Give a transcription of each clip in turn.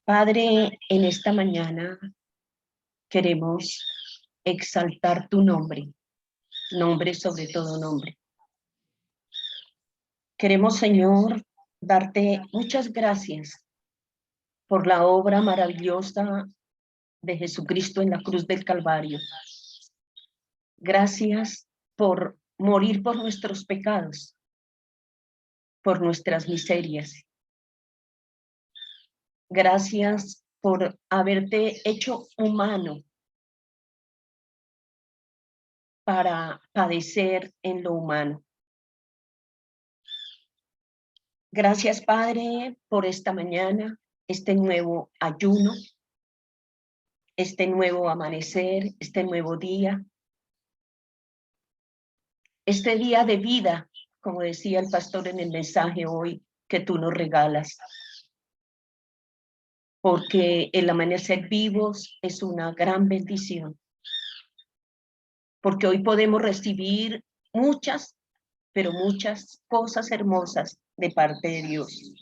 Padre, en esta mañana queremos exaltar tu nombre, nombre sobre todo nombre. Queremos, Señor, darte muchas gracias por la obra maravillosa de Jesucristo en la cruz del Calvario. Gracias por morir por nuestros pecados, por nuestras miserias. Gracias por haberte hecho humano para padecer en lo humano. Gracias, Padre, por esta mañana, este nuevo ayuno, este nuevo amanecer, este nuevo día, este día de vida, como decía el pastor en el mensaje hoy, que tú nos regalas. Porque el amanecer vivos es una gran bendición. Porque hoy podemos recibir muchas, pero muchas cosas hermosas de parte de Dios.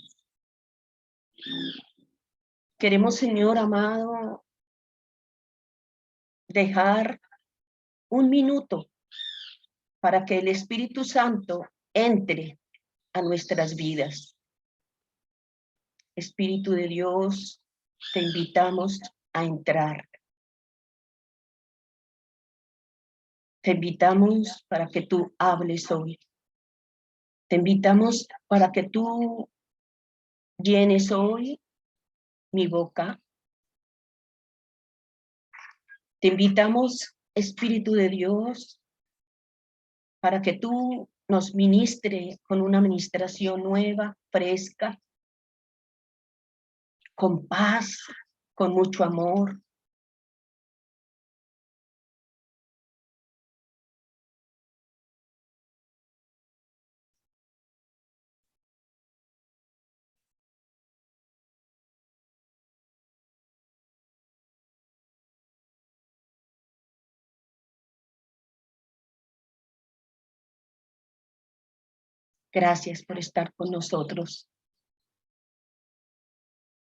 Queremos, Señor amado, dejar un minuto para que el Espíritu Santo entre a nuestras vidas. Espíritu de Dios, te invitamos a entrar. Te invitamos para que tú hables hoy. Te invitamos para que tú llenes hoy mi boca. Te invitamos, Espíritu de Dios, para que tú nos ministre con una administración nueva, fresca, con paz, con mucho amor. Gracias por estar con nosotros,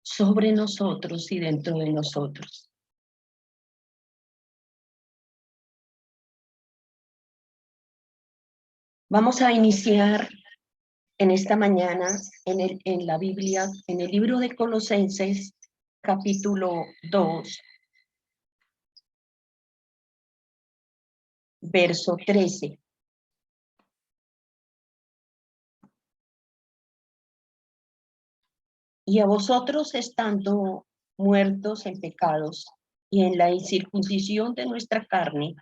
sobre nosotros y dentro de nosotros. Vamos a iniciar en esta mañana en la Biblia, en el libro de Colosenses, capítulo 2, verso 13. Y a vosotros, estando muertos en pecados y en la incircuncisión de nuestra carne,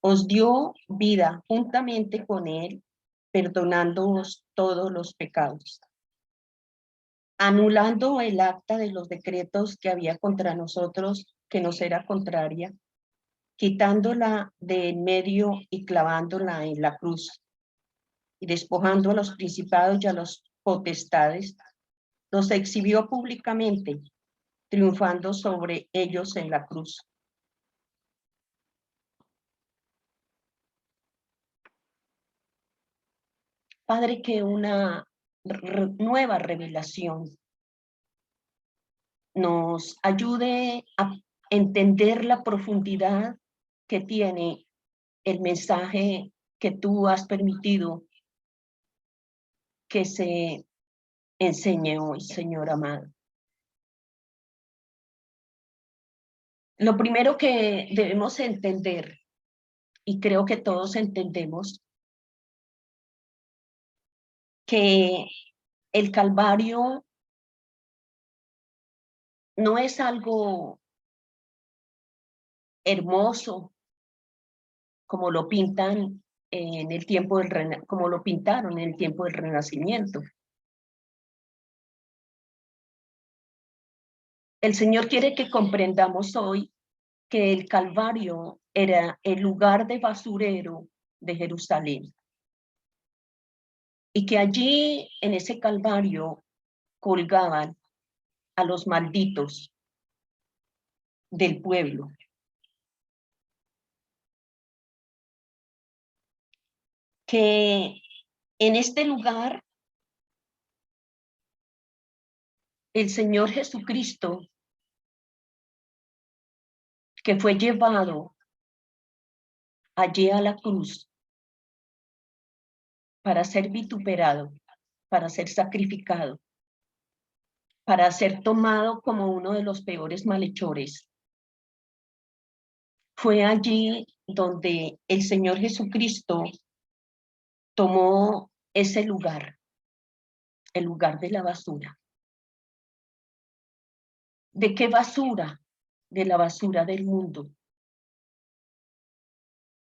os dio vida juntamente con él, perdonándoos todos los pecados, anulando el acta de los decretos que había contra nosotros, que nos era contraria, quitándola de en medio y clavándola en la cruz, y despojando a los principados y a los potestades, los exhibió públicamente, triunfando sobre ellos en la cruz. Padre, que una nueva revelación nos ayude a entender la profundidad que tiene el mensaje que tú has permitido que se enseñe hoy, Señor amado. Lo primero que debemos entender, y creo que todos entendemos, que el Calvario no es algo hermoso como lo pintan en el tiempo como lo pintaron en el tiempo del Renacimiento. El Señor quiere que comprendamos hoy que el Calvario era el lugar de basurero de Jerusalén y que allí en ese Calvario colgaban a los malditos del pueblo. Que en este lugar el Señor Jesucristo, que fue llevado allí a la cruz para ser vituperado, para ser sacrificado, para ser tomado como uno de los peores malhechores. Fue allí donde el Señor Jesucristo tomó ese lugar, el lugar de la basura. ¿De qué basura? De la basura del mundo.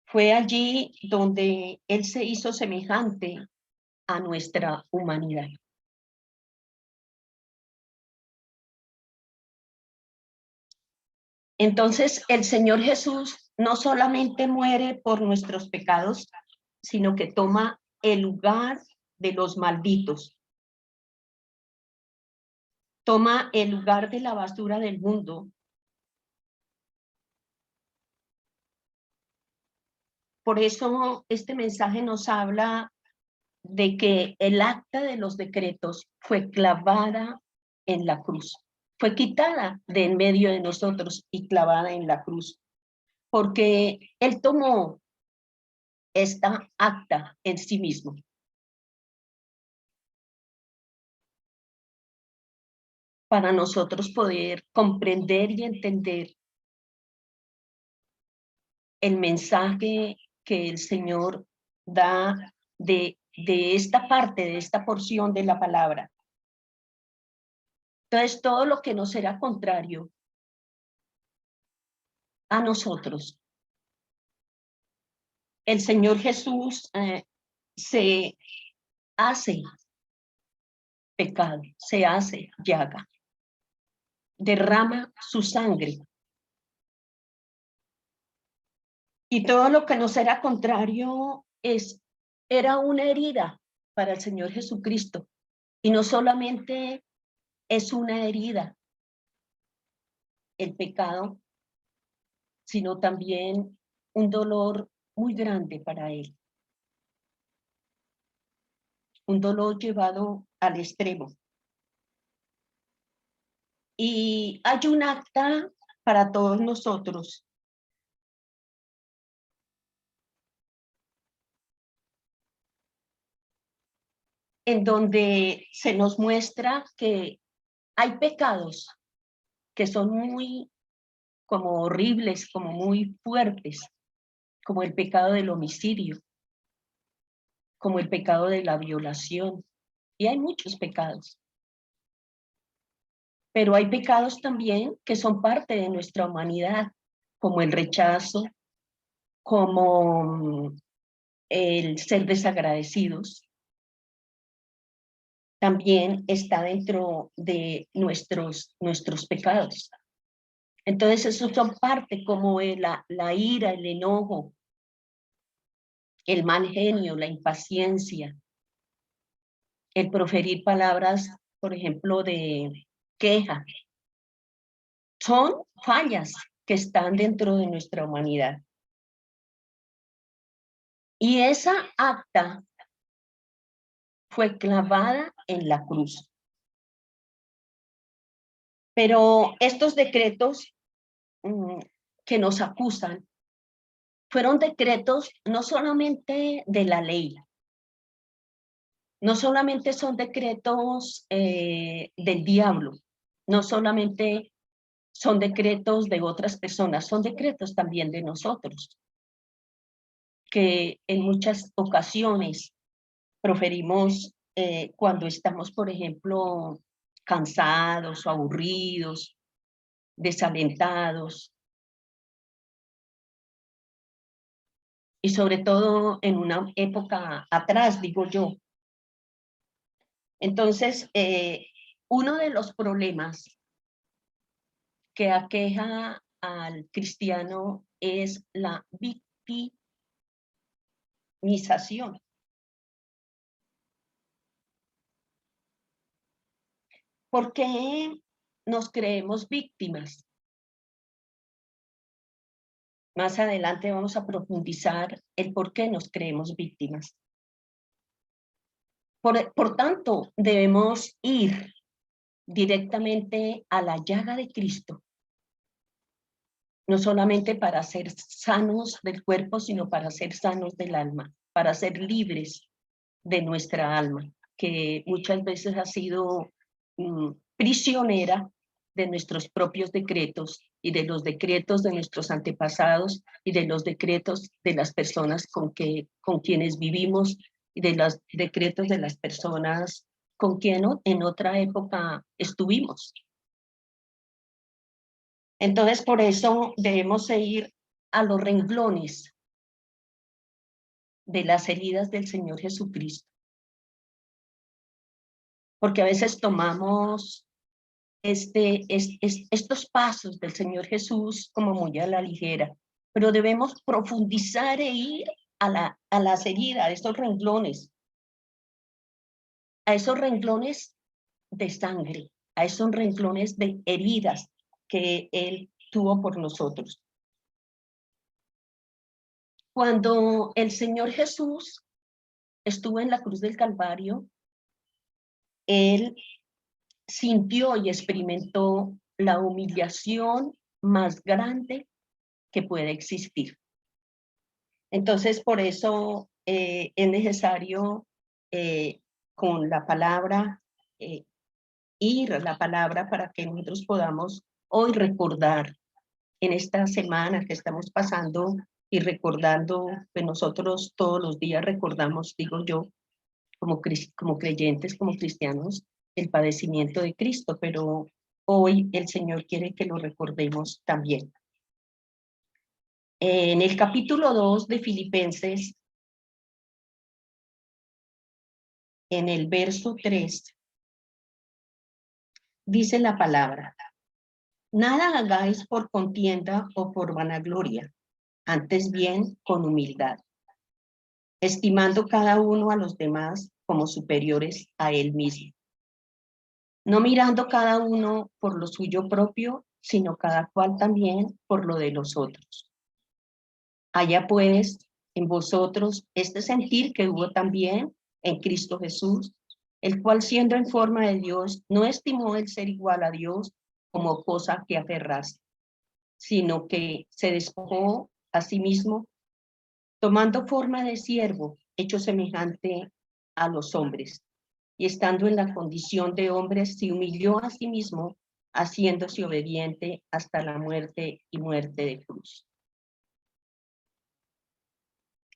Fue allí donde Él se hizo semejante a nuestra humanidad. Entonces, el Señor Jesús no solamente muere por nuestros pecados, sino que toma el lugar de los malditos. Toma el lugar de la basura del mundo. Por eso este mensaje nos habla de que el acta de los decretos fue clavada en la cruz. Fue quitada de en medio de nosotros y clavada en la cruz. Porque Él tomó esta acta en sí mismo. Para nosotros poder comprender y entender el mensaje que el Señor da de esta parte, de esta porción de la palabra. Entonces, todo lo que nos será contrario a nosotros, el Señor Jesús se hace pecado, se hace llaga, derrama su sangre. Y todo lo que nos era contrario era una herida para el Señor Jesucristo. Y no solamente es una herida el pecado, sino también un dolor muy grande para Él. Un dolor llevado al extremo. Y hay un acta para todos nosotros. En donde se nos muestra que hay pecados que son muy como horribles, como muy fuertes, como el pecado del homicidio, como el pecado de la violación. Y hay muchos pecados. Pero hay pecados también que son parte de nuestra humanidad, como el rechazo, como el ser desagradecidos. También está dentro de nuestros pecados. Entonces, esos son parte como la ira, el enojo, el mal genio, la impaciencia, el proferir palabras, por ejemplo, de queja. Son fallas que están dentro de nuestra humanidad. Y esa acta fue clavada en la cruz. Pero estos decretos que nos acusan fueron decretos no solamente de la ley, no solamente son decretos del diablo, no solamente son decretos de otras personas, son decretos también de nosotros, que en muchas ocasiones proferimos cuando estamos, por ejemplo, cansados o aburridos, desalentados, y sobre todo en una época atrás, digo yo. Entonces, uno de los problemas que aqueja al cristiano es la victimización. ¿Por qué nos creemos víctimas? Más adelante vamos a profundizar el por qué nos creemos víctimas. Por tanto, debemos ir directamente a la llaga de Cristo, no solamente para ser sanos del cuerpo, sino para ser sanos del alma, para ser libres de nuestra alma, que muchas veces ha sido prisionera de nuestros propios decretos y de los decretos de nuestros antepasados y de los decretos de las personas con quienes vivimos y de los decretos de las personas con quien en otra época estuvimos. Entonces, por eso debemos ir a los renglones de las heridas del Señor Jesucristo. Porque a veces tomamos estos pasos del Señor Jesús como muy a la ligera, pero debemos profundizar e ir a las heridas, a esos renglones de sangre, a esos renglones de heridas que Él tuvo por nosotros. Cuando el Señor Jesús estuvo en la cruz del Calvario, Él sintió y experimentó la humillación más grande que puede existir. Entonces, por eso es necesario con la palabra, ir a la palabra para que nosotros podamos hoy recordar en esta semana que estamos pasando y recordando, que nosotros todos los días recordamos, digo yo, como creyentes, como cristianos, el padecimiento de Cristo, pero hoy el Señor quiere que lo recordemos también. En el capítulo 2 de Filipenses, en el verso 3, dice la palabra: nada hagáis por contienda o por vanagloria, antes bien con humildad, estimando cada uno a los demás como superiores a él mismo, no mirando cada uno por lo suyo propio, sino cada cual también por lo de los otros. Haya pues en vosotros este sentir que hubo también en Cristo Jesús, el cual siendo en forma de Dios, no estimó el ser igual a Dios como cosa que aferrarse, sino que se despojó a sí mismo, tomando forma de siervo, hecho semejante a los hombres, y estando en la condición de hombre, se humilló a sí mismo, haciéndose obediente hasta la muerte y muerte de cruz.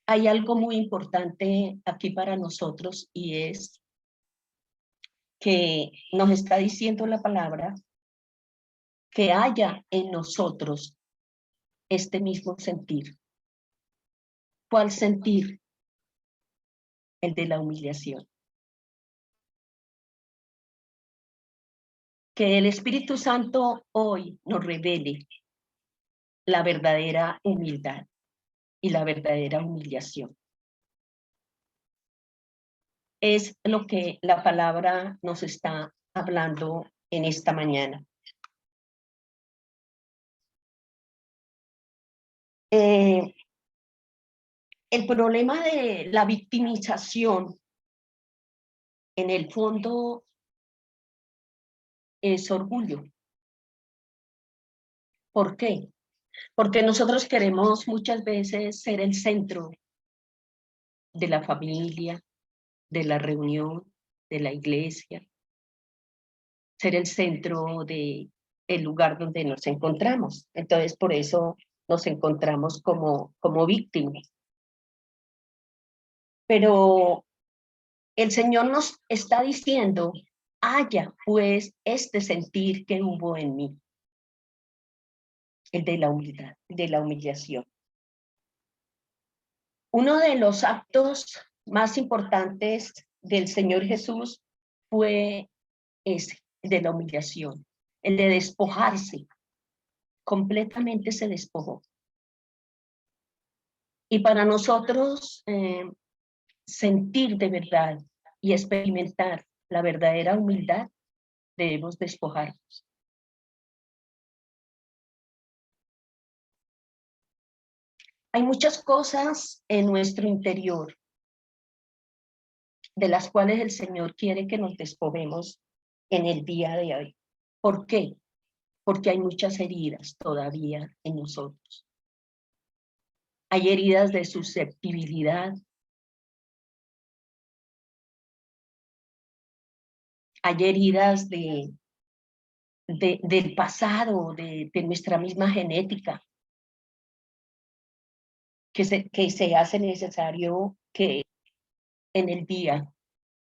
Hay algo muy importante aquí para nosotros, y es que nos está diciendo la palabra que haya en nosotros este mismo sentir. ¿Cuál sentir? El de la humillación. Que el Espíritu Santo hoy nos revele la verdadera humildad y la verdadera humillación. Es lo que la palabra nos está hablando en esta mañana. El problema de la victimización, en el fondo, es orgullo. ¿Por qué? Porque nosotros queremos muchas veces ser el centro de la familia, de la reunión, de la iglesia, ser el centro de el lugar donde nos encontramos. Entonces, por eso nos encontramos como víctimas. Pero el Señor nos está diciendo: haya pues este sentir que hubo en mí, el de la humildad, de la humillación. Uno de los actos más importantes del Señor Jesús fue ese, de la humillación, el de despojarse. Completamente se despojó. Y para nosotros sentir de verdad y experimentar la verdadera humildad, debemos despojarnos. Hay muchas cosas en nuestro interior de las cuales el Señor quiere que nos despojemos en el día de hoy. ¿Por qué? Porque hay muchas heridas todavía en nosotros. Hay heridas de susceptibilidad. Hay heridas del pasado, de nuestra misma genética, que se hace necesario que en el día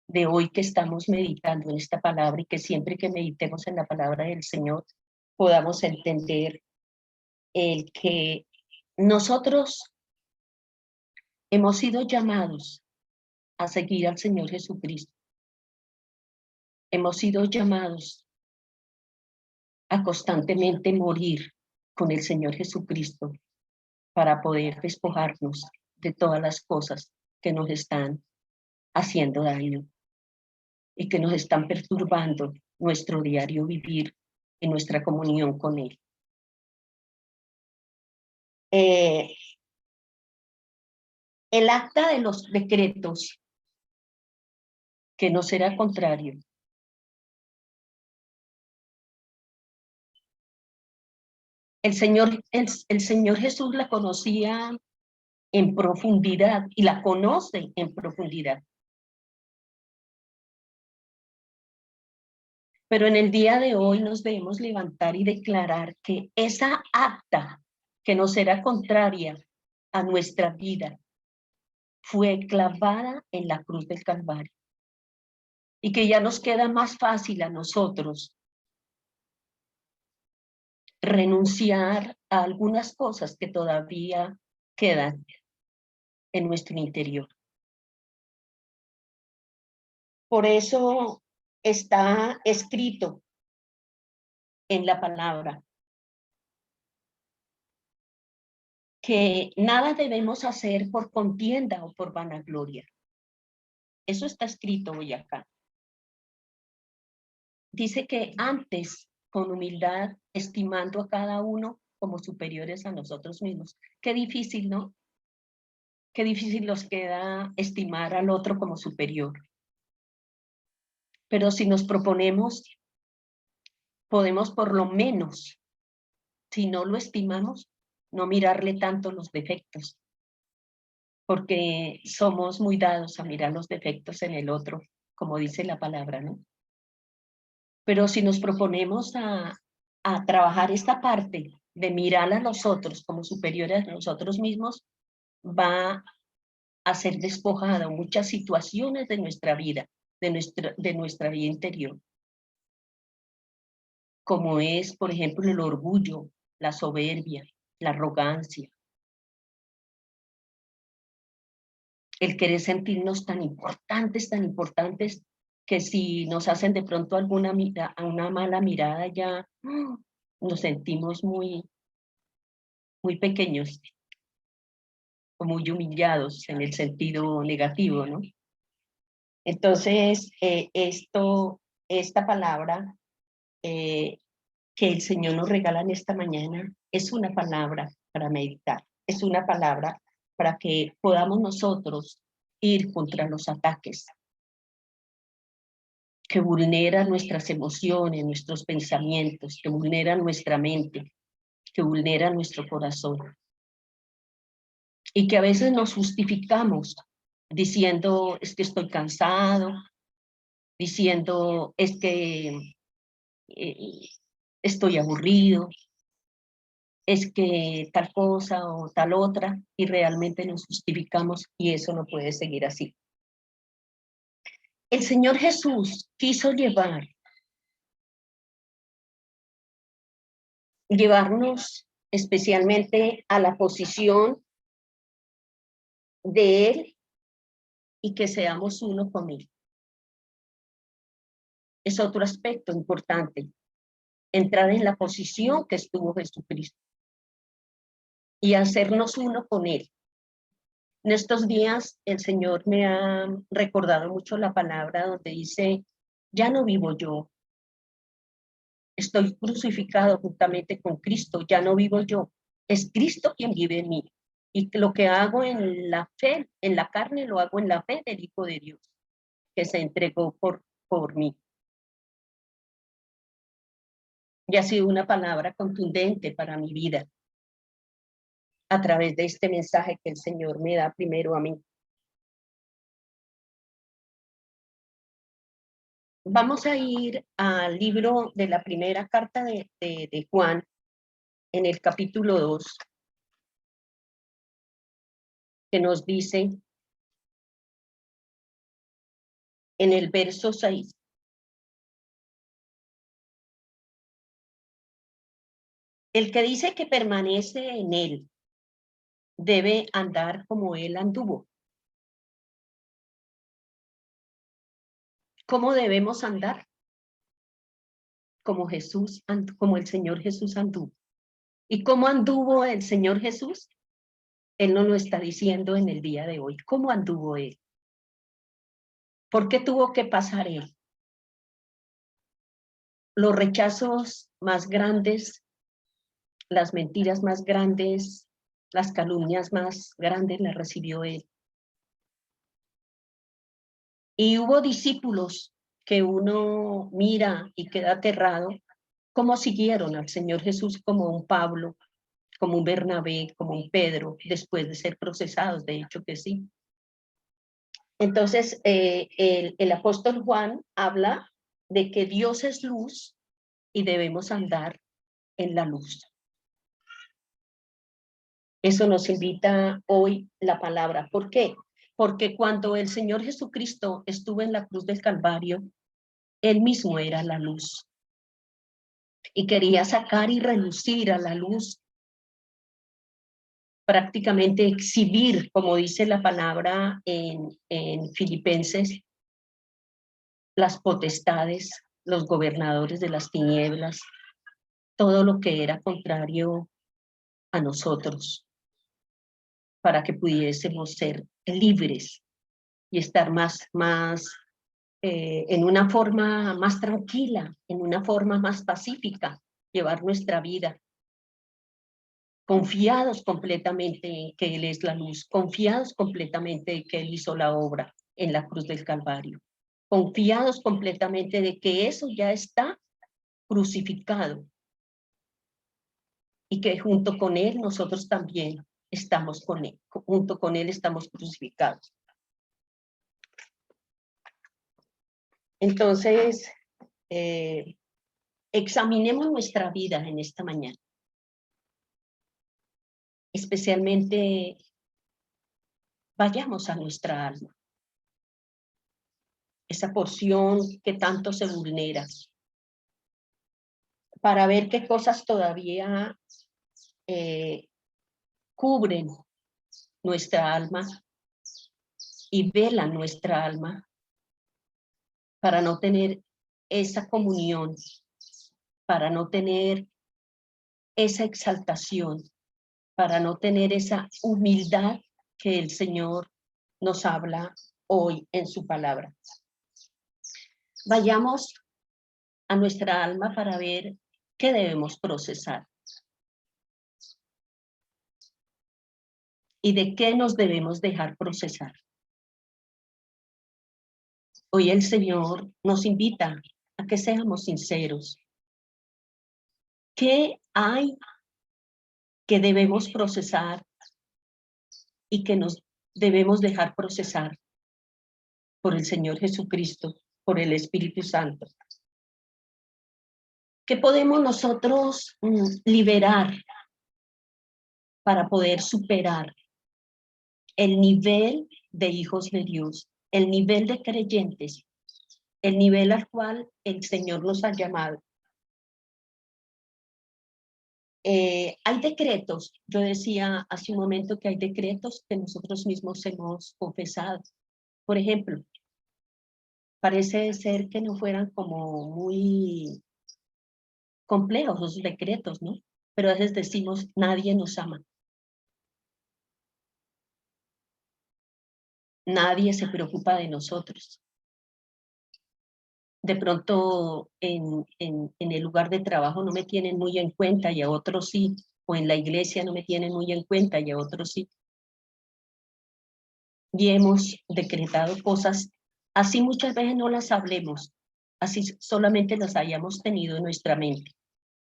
de hoy que estamos meditando en esta palabra y que siempre que meditemos en la palabra del Señor podamos entender el que nosotros hemos sido llamados a seguir al Señor Jesucristo. Hemos sido llamados a constantemente morir con el Señor Jesucristo para poder despojarnos de todas las cosas que nos están haciendo daño y que nos están perturbando nuestro diario vivir y nuestra comunión con Él. El acta de los decretos, que no será contrario, el Señor Jesús la conocía en profundidad y la conoce en profundidad. Pero en el día de hoy nos debemos levantar y declarar que esa acta que nos será contraria a nuestra vida fue clavada en la cruz del Calvario. Y que ya nos queda más fácil a nosotros renunciar a algunas cosas que todavía quedan en nuestro interior. Por eso está escrito en la palabra que nada debemos hacer por contienda o por vanagloria. Eso está escrito hoy acá. Dice que antes, con humildad, estimando a cada uno como superiores a nosotros mismos. Qué difícil, ¿no? Qué difícil nos queda estimar al otro como superior. Pero si nos proponemos, podemos por lo menos, si no lo estimamos, no mirarle tanto los defectos, porque somos muy dados a mirar los defectos en el otro, como dice la palabra, ¿no? Pero si nos proponemos a trabajar esta parte de mirar a los otros como superiores a nosotros mismos, va a ser despojada muchas situaciones de nuestra vida, de nuestra vida interior, como es, por ejemplo, el orgullo, la soberbia, la arrogancia, el querer sentirnos tan importantes, que si nos hacen de pronto una mala mirada ya nos sentimos muy pequeños o muy humillados en el sentido negativo, ¿no? Entonces, esta palabra que el Señor nos regala en esta mañana es una palabra para meditar, es una palabra para que podamos nosotros ir contra los ataques que vulneran nuestras emociones, nuestros pensamientos, que vulneran nuestra mente, que vulneran nuestro corazón. Y que a veces nos justificamos diciendo, es que estoy cansado, diciendo, es que estoy aburrido, es que tal cosa o tal otra, y realmente nos justificamos y eso no puede seguir así. El Señor Jesús quiso llevarnos especialmente a la posición de Él y que seamos uno con Él. Es otro aspecto importante, entrar en la posición que estuvo Jesucristo y hacernos uno con Él. En estos días el Señor me ha recordado mucho la palabra donde dice, ya no vivo yo, estoy crucificado juntamente con Cristo, ya no vivo yo, es Cristo quien vive en mí. Y lo que hago en la fe, en la carne, lo hago en la fe del Hijo de Dios, que se entregó por mí. Y ha sido una palabra contundente para mi vida a través de este mensaje que el Señor me da primero a mí. Vamos a ir al libro de la primera carta de Juan, en el capítulo 2, que nos dice en el verso 6. El que dice que permanece en él debe andar como él anduvo. ¿Cómo debemos andar? Como Jesús, como el Señor Jesús anduvo. ¿Y cómo anduvo el Señor Jesús? Él nos lo está diciendo en el día de hoy. ¿Cómo anduvo él? ¿Por qué tuvo que pasar él? Los rechazos más grandes, las mentiras más grandes, las calumnias más grandes las recibió él. Y hubo discípulos que uno mira y queda aterrado, cómo siguieron al Señor Jesús, como un Pablo, como un Bernabé, como un Pedro, después de ser procesados, de hecho que sí. Entonces, el apóstol Juan habla de que Dios es luz y debemos andar en la luz. Eso nos invita hoy la palabra. ¿Por qué? Porque cuando el Señor Jesucristo estuvo en la cruz del Calvario, Él mismo era la luz. Y quería sacar y relucir a la luz, prácticamente exhibir, como dice la palabra en Filipenses, las potestades, los gobernadores de las tinieblas, todo lo que era contrario a nosotros, para que pudiésemos ser libres y estar más en una forma más tranquila, en una forma más pacífica, llevar nuestra vida, confiados completamente en que Él es la luz, confiados completamente en que Él hizo la obra en la cruz del Calvario, confiados completamente de que eso ya está crucificado y que junto con Él nosotros también estamos con Él, junto con Él estamos crucificados. Entonces, examinemos nuestra vida en esta mañana. Especialmente, vayamos a nuestra alma. Esa porción que tanto se vulnera. Para ver qué cosas todavía cubren nuestra alma y velan nuestra alma. Para no tener esa comunión, para no tener esa exaltación, para no tener esa humildad que el Señor nos habla hoy en su palabra. Vayamos a nuestra alma para ver qué debemos procesar y de qué nos debemos dejar procesar. Hoy el Señor nos invita a que seamos sinceros. ¿Qué hay que debemos procesar y que nos debemos dejar procesar por el Señor Jesucristo, por el Espíritu Santo? ¿Qué podemos nosotros liberar para poder superar el nivel de hijos de Dios, el nivel de creyentes, el nivel al cual el Señor nos ha llamado? Hay decretos, yo decía hace un momento que hay decretos que nosotros mismos hemos confesado. Por ejemplo, parece ser que no fueran como muy complejos los decretos, ¿no? Pero a veces decimos, nadie nos ama. Nadie se preocupa de nosotros. De pronto en el lugar de trabajo no me tienen muy en cuenta y a otros sí, o en la iglesia no me tienen muy en cuenta y a otros sí. Y hemos decretado cosas, así muchas veces no las hablemos, así solamente las hayamos tenido en nuestra mente.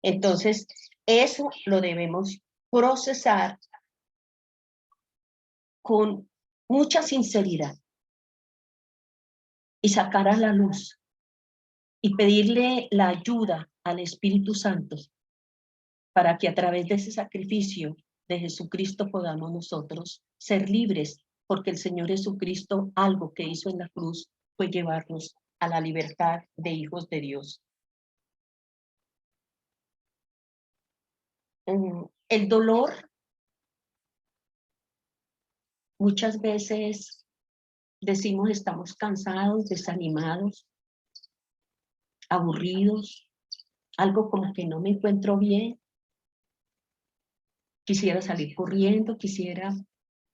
Entonces, eso lo debemos procesar con mucha sinceridad y sacar a la luz y pedirle la ayuda al Espíritu Santo para que a través de ese sacrificio de Jesucristo podamos nosotros ser libres, porque el Señor Jesucristo algo que hizo en la cruz fue llevarnos a la libertad de hijos de Dios. El dolor muchas veces decimos estamos cansados, desanimados, aburridos, algo como que no me encuentro bien, quisiera salir corriendo, quisiera...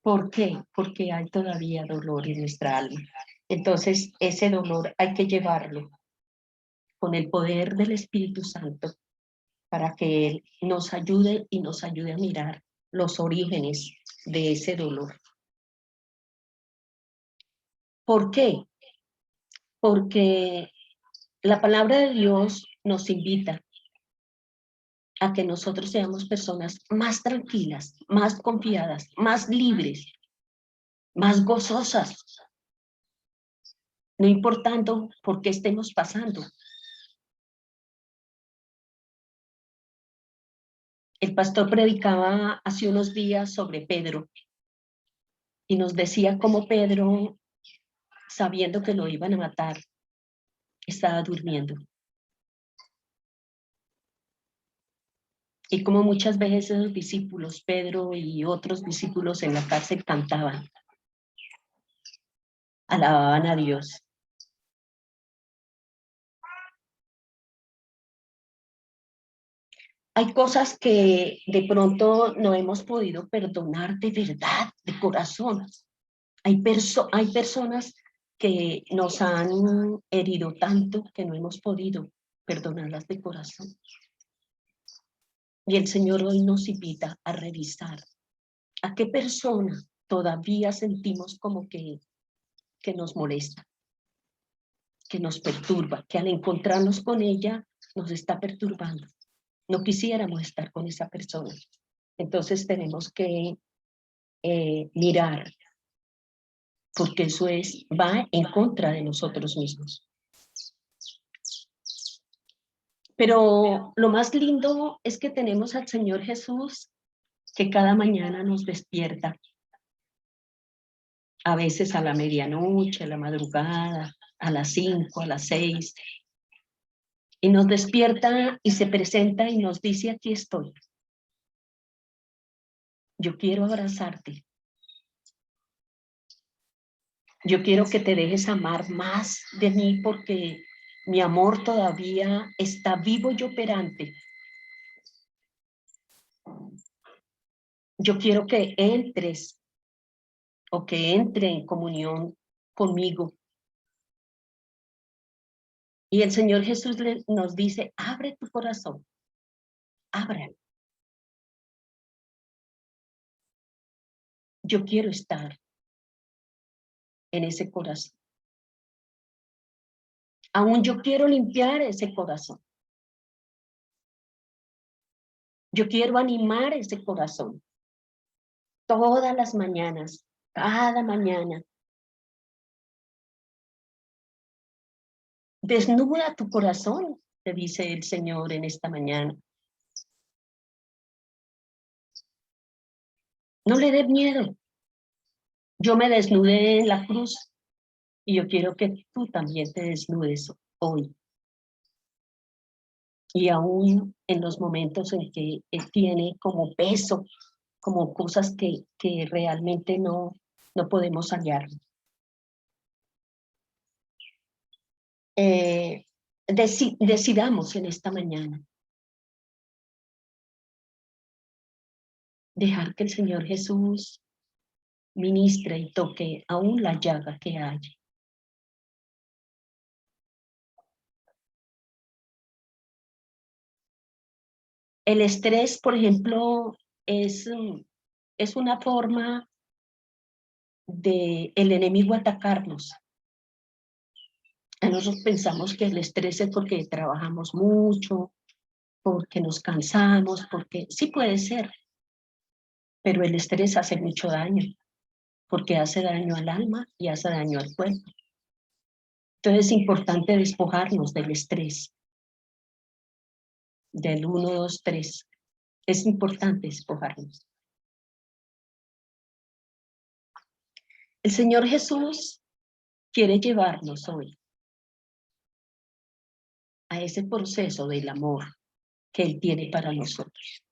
¿Por qué? Porque hay todavía dolor en nuestra alma. Entonces, ese dolor hay que llevarlo con el poder del Espíritu Santo para que Él nos ayude y nos ayude a mirar los orígenes de ese dolor. ¿Por qué? Porque la palabra de Dios nos invita a que nosotros seamos personas más tranquilas, más confiadas, más libres, más gozosas, no importando por qué estemos pasando. El pastor predicaba hace unos días sobre Pedro y nos decía cómo Pedro, sabiendo que lo iban a matar, estaba durmiendo. Y como muchas veces los discípulos, Pedro y otros discípulos en la cárcel cantaban, alababan a Dios. Hay cosas que de pronto no hemos podido perdonar de verdad, de corazón. Hay personas que nos han herido tanto que no hemos podido perdonarlas de corazón. Y el Señor hoy nos invita a revisar a qué persona todavía sentimos como que nos molesta, que nos perturba, que al encontrarnos con ella nos está perturbando. No quisiéramos estar con esa persona. Entonces tenemos que mirar, porque eso va en contra de nosotros mismos. Pero lo más lindo es que tenemos al Señor Jesús que cada mañana nos despierta, a veces a la medianoche, a la madrugada, a las 5, a las 6, y nos despierta y se presenta y nos dice, aquí estoy. Yo quiero abrazarte. Yo quiero que te dejes amar más de mí porque mi amor todavía está vivo y operante. Yo quiero que entres o que entre en comunión conmigo. Y el Señor Jesús nos dice, abre tu corazón, ábralo. Yo quiero estar en ese corazón. Aún yo quiero limpiar ese corazón. Yo quiero animar ese corazón. Todas las mañanas, cada mañana. Desnuda tu corazón, te dice el Señor en esta mañana. No le dé miedo. Yo me desnudé en la cruz y yo quiero que tú también te desnudes hoy. Y aún en los momentos en que Él tiene como peso, como cosas que realmente no podemos hallar. Decidamos en esta mañana dejar que el Señor Jesús ministre y toque aún la llaga que hay. El estrés, por ejemplo, es una forma de el enemigo atacarnos. Nosotros pensamos que el estrés es porque trabajamos mucho, porque nos cansamos, porque sí puede ser, pero el estrés hace mucho daño, porque hace daño al alma y hace daño al cuerpo. Entonces es importante despojarnos del estrés, del 1, 2, 3. Es importante despojarnos. El Señor Jesús quiere llevarnos hoy a ese proceso del amor que Él tiene para nosotros.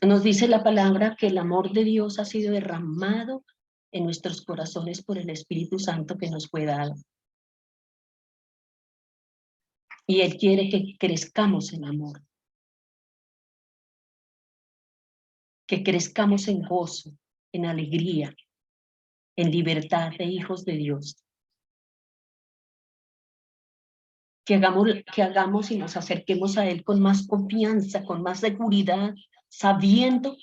Nos dice la palabra que el amor de Dios ha sido derramado en nuestros corazones por el Espíritu Santo que nos fue dado. Y Él quiere que crezcamos en amor, que crezcamos en gozo, en alegría, en libertad de hijos de Dios. Que hagamos y nos acerquemos a Él con más confianza, con más seguridad, sabiendo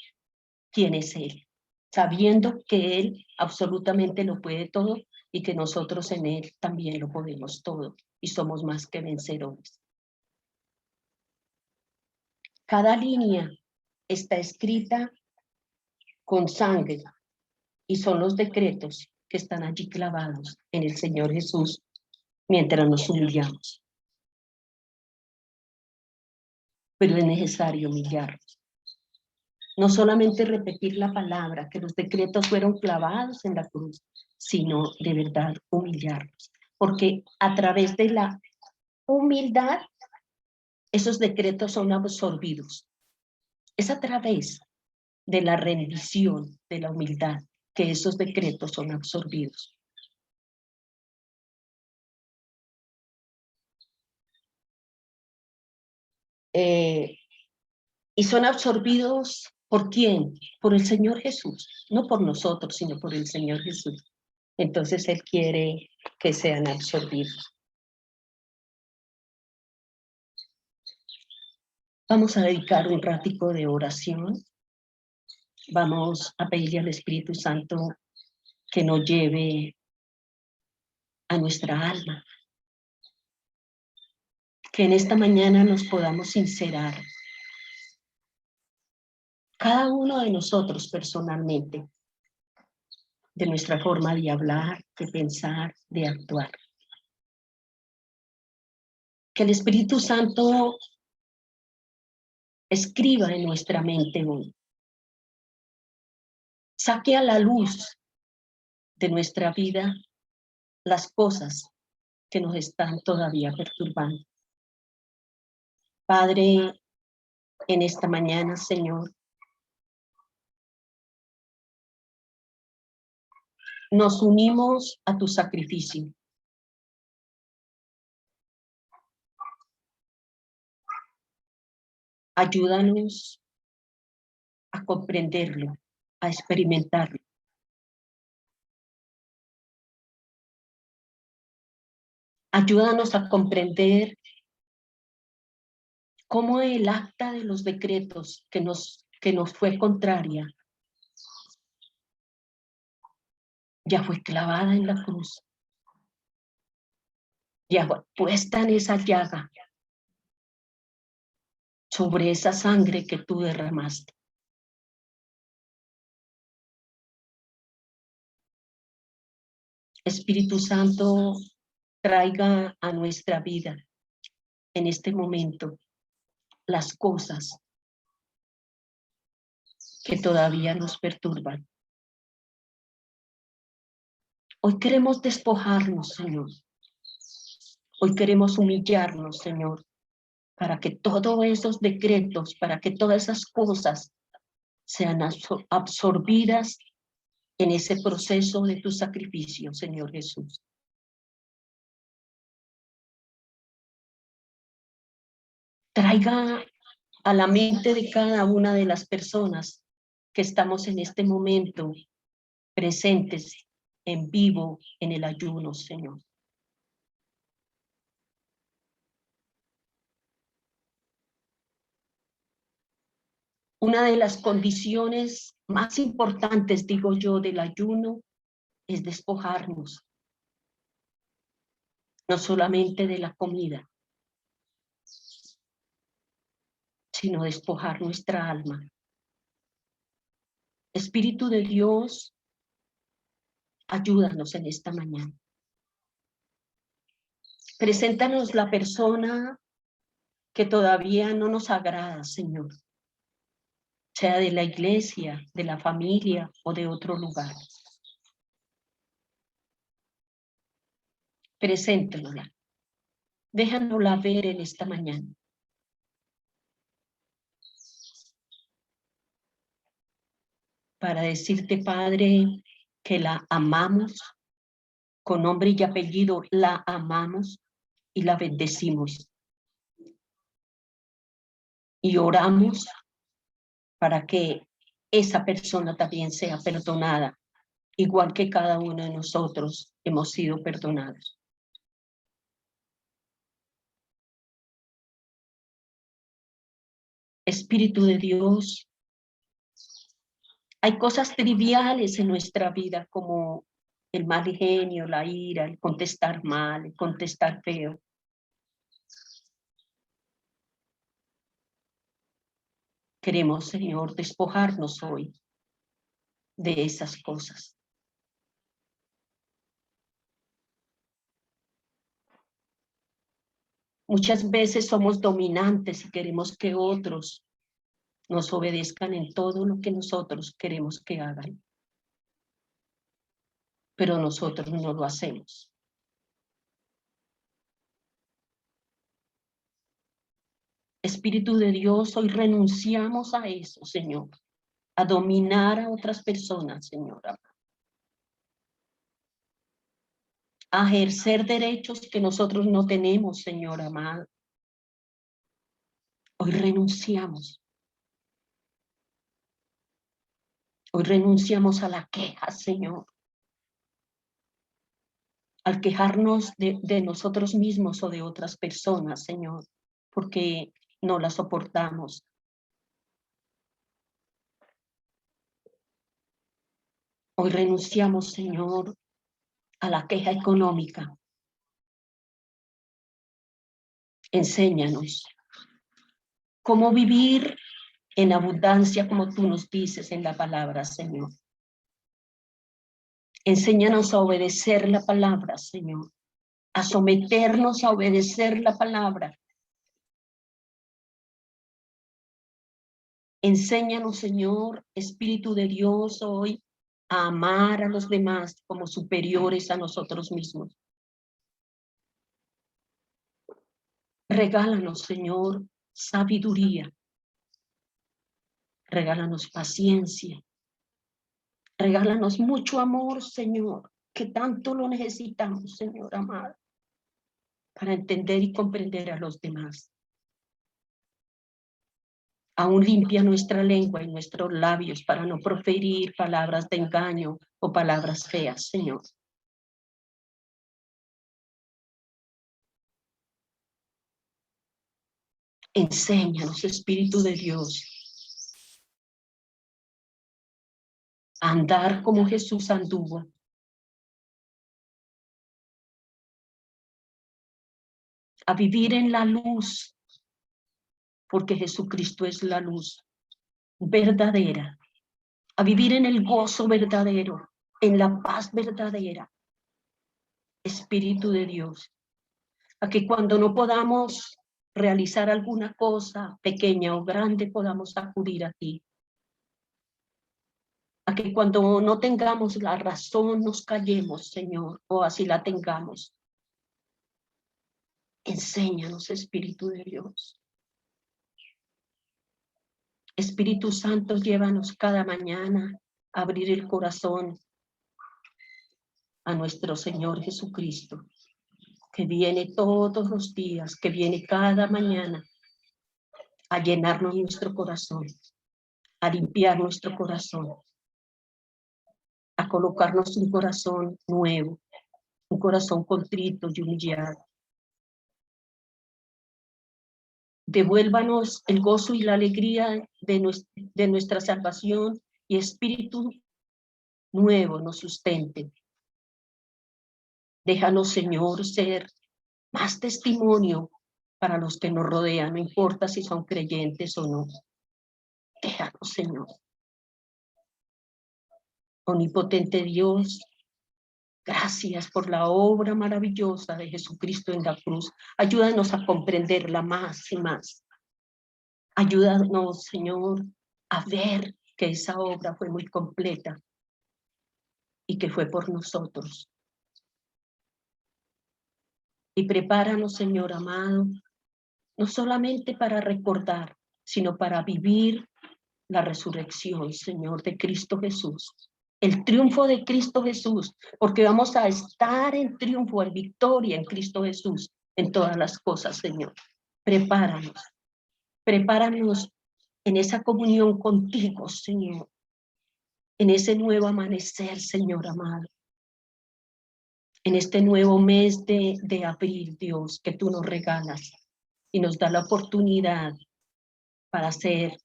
quién es Él, sabiendo que Él absolutamente lo puede todo y que nosotros en Él también lo podemos todo y somos más que vencedores. Cada línea está escrita con sangre y son los decretos que están allí clavados en el Señor Jesús mientras nos humillamos. Pero es necesario humillarnos. No solamente repetir la palabra, que los decretos fueron clavados en la cruz, sino de verdad humillarnos. Porque a través de la humildad, esos decretos son absorbidos. Es a través de la rendición, de la humildad, que esos decretos son absorbidos. Y son absorbidos ¿por quién? Por el Señor Jesús, no por nosotros, sino por el Señor Jesús. Entonces Él quiere que sean absorbidos. Vamos a dedicar un ratico de oración. Vamos a pedirle al Espíritu Santo que nos lleve a nuestra alma. Que en esta mañana nos podamos sincerar. Cada uno de nosotros personalmente, de nuestra forma de hablar, de pensar, de actuar. Que el Espíritu Santo escriba en nuestra mente hoy. Saque a la luz de nuestra vida las cosas que nos están todavía perturbando. Padre, en esta mañana, Señor, nos unimos a tu sacrificio. Ayúdanos a comprenderlo, a experimentarlo. Ayúdanos a comprender cómo el acta de los decretos que nos fue contraria ya fue clavada en la cruz, ya fue puesta en esa llaga sobre esa sangre que tú derramaste. Espíritu Santo, traiga a nuestra vida en este momento las cosas que todavía nos perturban. Hoy queremos despojarnos, Señor. Hoy queremos humillarnos, Señor, para que todos esos decretos, para que todas esas cosas sean absorbidas en ese proceso de tu sacrificio, Señor Jesús. Traiga a la mente de cada una de las personas que estamos en este momento presentes en vivo en el ayuno, Señor. Una de las condiciones más importantes, digo yo, del ayuno es despojarnos, no solamente de la comida, sino despojar nuestra alma. Espíritu de Dios, ayúdanos en esta mañana. Preséntanos la persona que todavía no nos agrada, Señor, sea de la iglesia, de la familia o de otro lugar. Preséntanosla. Déjanosla ver en esta mañana. Para decirte, Padre, que la amamos, con nombre y apellido la amamos y la bendecimos. Y oramos para que esa persona también sea perdonada, igual que cada uno de nosotros hemos sido perdonados. Espíritu de Dios, hay cosas triviales en nuestra vida como el mal genio, la ira, el contestar mal, el contestar feo. Queremos, Señor, despojarnos hoy de esas cosas. Muchas veces somos dominantes y queremos que otros nos obedezcan en todo lo que nosotros queremos que hagan. Pero nosotros no lo hacemos. Espíritu de Dios, hoy renunciamos a eso, Señor, a dominar a otras personas, Señor, a ejercer derechos que nosotros no tenemos, Señor amado. Hoy renunciamos. Hoy renunciamos a la queja, Señor, al quejarnos de nosotros mismos o de otras personas, Señor, porque no las soportamos. Hoy renunciamos, Señor, a la queja económica. Enséñanos cómo vivir en abundancia como tú nos dices en la palabra, Señor. Enséñanos a obedecer la palabra, Señor, a someternos a obedecer la palabra. Enséñanos, Señor, Espíritu de Dios, hoy a amar a los demás como superiores a nosotros mismos. Regálanos, Señor, sabiduría. Regálanos paciencia. Regálanos mucho amor, Señor, que tanto lo necesitamos, Señor amado, para entender y comprender a los demás. Aún limpia nuestra lengua y nuestros labios para no proferir palabras de engaño o palabras feas, Señor. Enséñanos, Espíritu de Dios, a andar como Jesús anduvo. A vivir en la luz, porque Jesucristo es la luz verdadera. A vivir en el gozo verdadero, en la paz verdadera. Espíritu de Dios, a que cuando no podamos realizar alguna cosa pequeña o grande, podamos acudir a ti. A que cuando no tengamos la razón, nos callemos, Señor, o así la tengamos. Enséñanos, Espíritu de Dios. Espíritu Santo, llévanos cada mañana a abrir el corazón a nuestro Señor Jesucristo, que viene todos los días, que viene cada mañana a llenarnos nuestro corazón, a limpiar nuestro corazón, a colocarnos un corazón nuevo, un corazón contrito y humillado. Devuélvanos el gozo y la alegría de nuestra salvación y espíritu nuevo nos sustente. Déjanos, Señor, ser más testimonio para los que nos rodean, no importa si son creyentes o no. Déjanos, Señor. Omnipotente Dios, gracias por la obra maravillosa de Jesucristo en la cruz. Ayúdanos a comprenderla más y más. Ayúdanos, Señor, a ver que esa obra fue muy completa y que fue por nosotros. Y prepáranos, Señor amado, no solamente para recordar, sino para vivir la resurrección, Señor, de Cristo Jesús. El triunfo de Cristo Jesús, porque vamos a estar en triunfo, en victoria en Cristo Jesús, en todas las cosas, Señor. Prepáranos, prepáranos en esa comunión contigo, Señor, en ese nuevo amanecer, Señor amado, en este nuevo mes de abril, Dios, que tú nos regalas y nos da la oportunidad para ser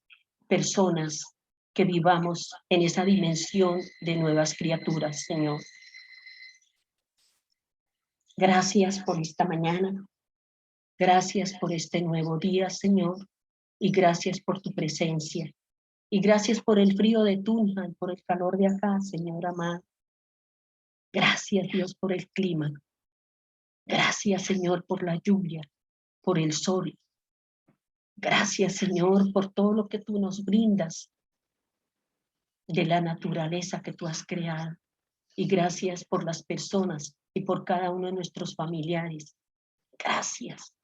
personas que vivamos en esa dimensión de nuevas criaturas, Señor. Gracias por esta mañana. Gracias por este nuevo día, Señor. Y gracias por tu presencia. Y gracias por el frío de Tunja y por el calor de acá, Señor amado. Gracias, Dios, por el clima. Gracias, Señor, por la lluvia, por el sol. Gracias, Señor, por todo lo que tú nos brindas de la naturaleza que tú has creado. Y gracias por las personas y por cada uno de nuestros familiares. Gracias.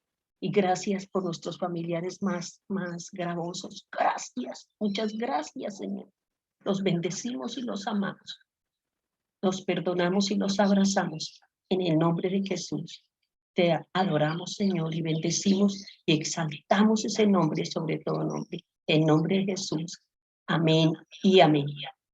Y gracias por nuestros familiares más gravosos. Gracias. Muchas gracias, Señor. Los bendecimos y los amamos. Los perdonamos y los abrazamos. En el nombre de Jesús. Te adoramos, Señor, y bendecimos y exaltamos ese nombre sobre todo nombre. En nombre de Jesús. Amén y amén.